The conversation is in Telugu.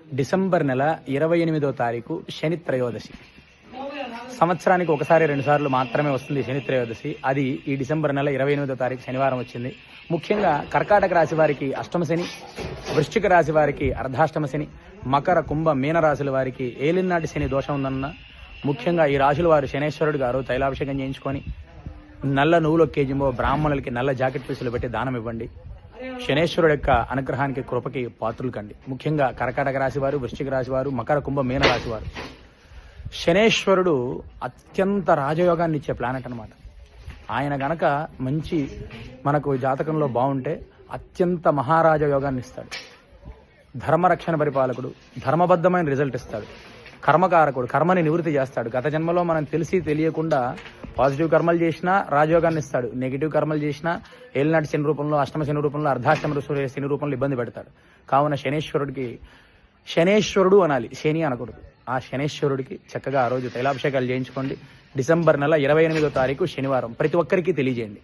డిసెంబర్ నెల 28వ తారీఖు శని త్రయోదశి. సంవత్సరానికి ఒకసారి 2 సార్లు మాత్రమే వస్తుంది శని త్రయోదశి. అది ఈ డిసెంబర్ నెల 28వ తారీఖు శనివారం వచ్చింది. ముఖ్యంగా కర్కాటక రాశి వారికి అష్టమ శని, వృశ్చిక రాశి వారికి అర్ధాష్టమ శని, మకర కుంభ మీన రాశుల వారికి ఏలినాటి శని దోషం ఉందన్న ముఖ్యంగా ఈ రాశుల వారు శనేశ్వరుడు గారు తైలాభిషేకం చేయించుకొని నల్ల నువ్వుల కేజీమో బ్రాహ్మణులకి నల్ల జాకెట్ పీసులు పెట్టి దానం ఇవ్వండి. శనేశ్వరుడు యొక్క అనుగ్రహానికి కృపకి పాత్రులు కండి. ముఖ్యంగా కర్కాటక రాశి వారు, వృశ్చిక రాశి వారు, మకర కుంభ మీన రాశి వారు. శనేశ్వరుడు అత్యంత రాజయోగాన్ని ఇచ్చే ప్లానెట్ అనమాట. ఆయన గనక మంచి మనకు జాతకంలో బాగుంటే అత్యంత మహారాజ యోగాన్ని ఇస్తాడు. ధర్మరక్షణ పరిపాలకుడు, ధర్మబద్ధమైన రిజల్ట్ ఇస్తాడు. కర్మకారకుడు, కర్మని నివృత్తి చేస్తాడు. గత జన్మలో మనం తెలిసి తెలియకుండా పాజిటివ్ కర్మలు చేసినా రాజయోగాన్ని ఇస్తాడు, నెగిటివ్ కర్మలు చేసినా ఏలినాటి శని రూపంలో, అష్టమ శని రూపంలో, అర్ధాష్టమ శని రూపంలో ఇబ్బంది పెడతాడు. కావున శనేశ్వరుడికి శనేశ్వరుడు అనాలి, శని అనకూడదు. ఆ శనేశ్వరుడికి చక్కగా ఆ రోజు తైలాభిషేకాలు చేయించుకోండి. డిసెంబర్ నెల 28వ తారీఖు శనివారం ప్రతి ఒక్కరికి తెలియజేయండి.